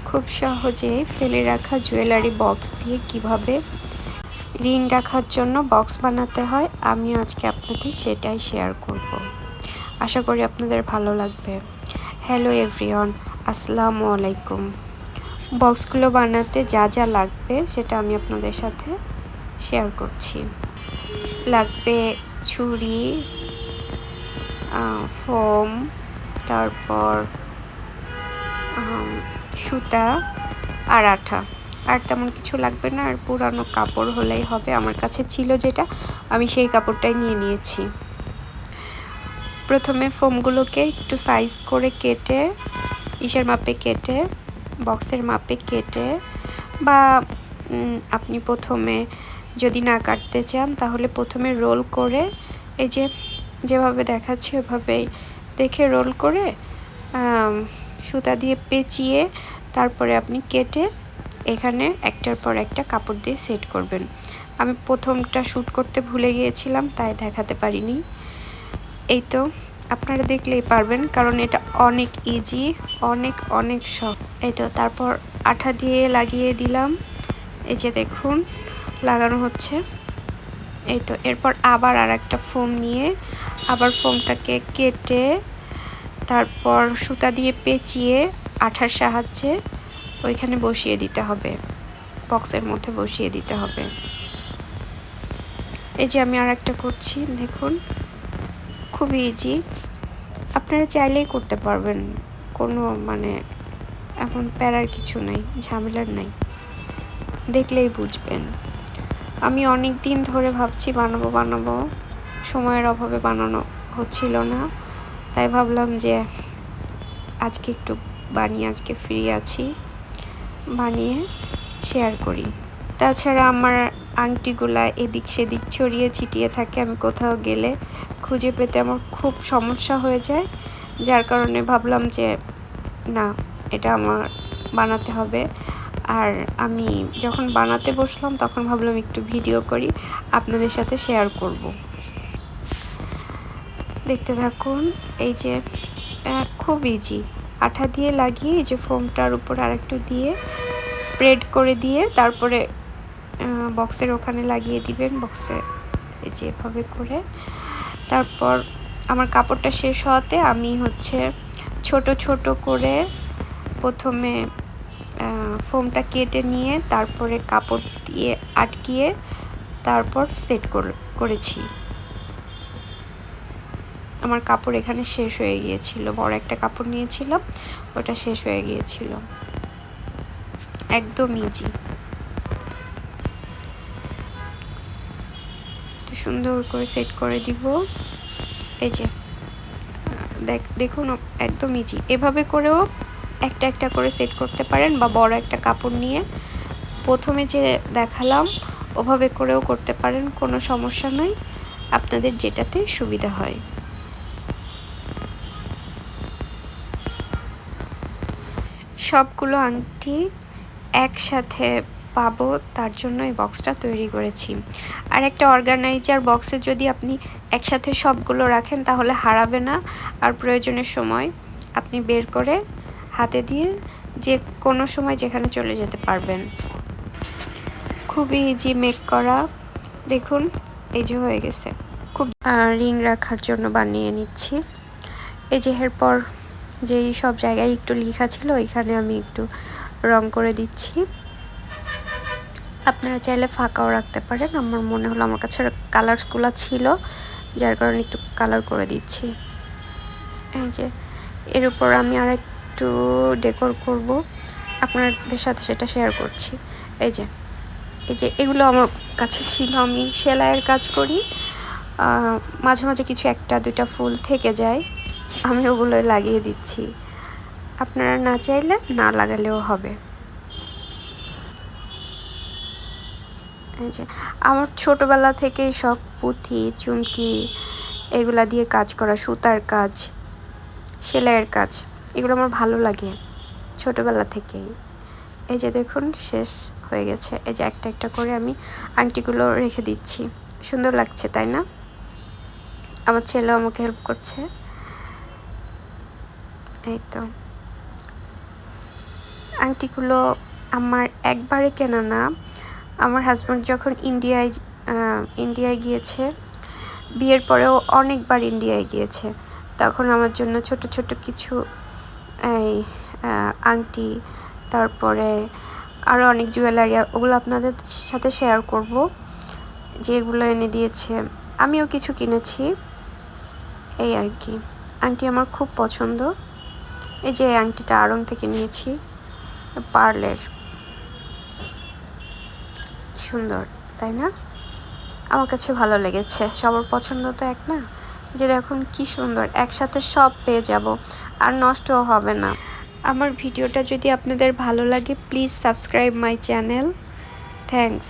খুব সহজে ফেলে রাখা জুয়েলারি বক্স দিয়ে কিভাবে রিং রাখার জন্য বক্স বানাতে হয় আমি আজকে আপনাদের সেটাই শেয়ার করব। আশা করি আপনাদের ভালো লাগবে। হ্যালো এভরিওয়ান, আসসালামু আলাইকুম। বক্সগুলো বানাতে যা যা লাগবে সেটা আমি আপনাদের সাথে শেয়ার করছি। লাগবে ছুরি, ফোম, তারপর সুতা আর আঠা। আর তেমন কিছু লাগবে না, আর পুরানো কাপড় হলেই হবে। আমার কাছে ছিল যেটা, আমি সেই কাপড়টাই নিয়ে নিয়েছি। প্রথমে ফোমগুলোকে একটু সাইজ করে কেটে, ইসের মাপে কেটে, বক্সের মাপে কেটে, বা আপনি প্রথমে যদি না কাটতে চান তাহলে প্রথমে রোল করে, এই যেভাবে দেখাচ্ছি ওভাবেই দেখে রোল করে সুতা দিয়ে পেঁচিয়ে তারপরে আপনি কেটে এখানে একটার পর একটা কাপড় দিয়ে সেট করবেন। আমি প্রথমটা শ্যুট করতে ভুলে গিয়েছিলাম, তাই দেখাতে পারিনি। এই তো আপনারা দেখলেই পারবেন, কারণ এটা অনেক ইজি, অনেক সহজ। এই তো তারপর আঠা দিয়ে লাগিয়ে দিলাম। এই যে দেখুন লাগানো হচ্ছে। এই তো এরপর আবার আর একটা ফোম নিয়ে আবার ফোমটাকে কেটে তারপর সুতা দিয়ে পেঁচিয়ে আঠার সাহায্যে ওইখানে বসিয়ে দিতে হবে, বক্সের মধ্যে বসিয়ে দিতে হবে। এই যে আমি আর একটা করছি, দেখুন খুবই ইজি। আপনারা চাইলেই করতে পারবেন, কোনো এখন প্যারার কিছু নাই, ঝামেলার নাই, দেখলেই বুঝবেন। আমি অনেক দিন ধরে ভাবছি বানাবো, সময়ের অভাবে বানানো হচ্ছিল না, তাই ভাবলাম যে আজকে একটু বানিয়ে, আজকে ফ্রি আছি, বানিয়ে শেয়ার করি। তাছাড়া আমার আংটিগুলা এদিক সেদিক ছড়িয়ে ছিটিয়ে থাকে, আমি কোথাও গেলে খুঁজে পেতে আমার খুব সমস্যা হয়ে যায়, যার কারণে ভাবলাম যে না, এটা আমার বানাতে হবে। আর আমি যখন বানাতে বসলাম তখন ভাবলাম একটু ভিডিও করি, আপনাদের সাথে শেয়ার করব। দেখতে থাকুন। এই যে খুব ইজি, আঠা দিয়ে লাগিয়ে এই যে ফোমটার উপর আরেকটু দিয়ে স্প্রেড করে দিয়ে তারপরে বক্সের ওখানে লাগিয়ে দিবেন, বক্সে এই যে এভাবে করে। তারপর আমার কাপড়টা শেষ হওয়াতে আমি ছোট ছোট করে প্রথমে ফোমটা কেটে নিয়ে তারপরে কাপড় দিয়ে আটকিয়ে তারপর সেট করেছি। আমার কাপড় এখানে শেষ হয়ে গিয়েছিল, বড় একটা কাপড় নিয়েছিলাম, ওটা শেষ হয়ে গিয়েছিল। একদম ইজি, তো সুন্দর করে সেট করে দিব। এই যে দেখুন একদম ইজি। এভাবে করেও একটা একটা করে সেট করতে পারেন, বা বড় একটা কাপড় নিয়ে প্রথমে যে দেখালাম ওভাবে করেও করতে পারেন, কোনো সমস্যা নয়, আপনাদের যেটাতে সুবিধা হয়। সবগুলো আংটি একসাথে পাবো, তার জন্য এই বক্সটা তৈরি করেছি। আর একটা অর্গানাইজার বক্সে যদি আপনি একসাথে সবগুলো রাখেন তাহলে হারাবে না, আর প্রয়োজনের সময় আপনি বের করে হাতে দিয়ে যে কোনো সময় যেখানে চলে যেতে পারবেন। খুবই ইজি মেক করা। দেখুন এই যে হয়ে গেছে। খুব রিং রাখার জন্য বানিয়ে নিচ্ছি। এই যে এরপর যেই সব জায়গায় একটু লেখা ছিল ওইখানে আমি একটু রং করে দিচ্ছি। আপনারা চাইলে ফাঁকাও রাখতে পারেন, আমার মনে হলো আমার কাছে কালারসগুলো ছিল, যার কারণে একটু কালার করে দিচ্ছি। এই যে এর উপর আমি আর একটু ডেকোর করব, আপনাদের সাথে সেটা শেয়ার করছি। এই যে এগুলো আমার কাছে ছিল, আমি সেলাইয়ের কাজ করি, মাঝে মাঝে কিছু একটা দুইটা ফুল থেকে যায়, আমি ওগুলো লাগিয়ে দিচ্ছি। আপনারা না চাইলে না লাগালেও হবে। এই যে আমার ছোটোবেলা থেকেই শখ পুঁথি, চুমকি এগুলা দিয়ে কাজ করা, সুতার কাজ, সেলাইয়ের কাজ, এগুলো আমার ভালো লাগে ছোটোবেলা থেকেই। এই যে দেখুন শেষ হয়ে গেছে। এই যে একটা একটা করে আমি আংটিগুলো রেখে দিচ্ছি, সুন্দর লাগছে তাই না? আমার ছেলেও আমাকে হেল্প করছে। এই তো আংটিগুলো আমার একবারে কেনা না, আমার হাজব্যান্ড যখন ইন্ডিয়ায় গিয়েছে, বিয়ের পরেও অনেকবার ইন্ডিয়ায় গিয়েছে, তখন আমার জন্য ছোট ছোট কিছু এই আংটি, তারপরে আরও অনেক জুয়েলারি, ওগুলো আপনাদের সাথে শেয়ার করব যেগুলো এনে দিয়েছে। আমিও কিছু কিনেছি, এই আর কি। আংটি আমার খুব পছন্দ। এই যে আংটিটা আড়ং থেকে নিয়েছি, পার্লের, সুন্দর তাই না? আমার কাছে ভালো লেগেছে, সবার পছন্দ তো এক না। যে দেখুন কি সুন্দর, একসাথে সব পেয়ে যাব আর নষ্টও হবে না। আমার ভিডিওটা যদি আপনাদের ভালো লাগে, please subscribe my channel. Thanks.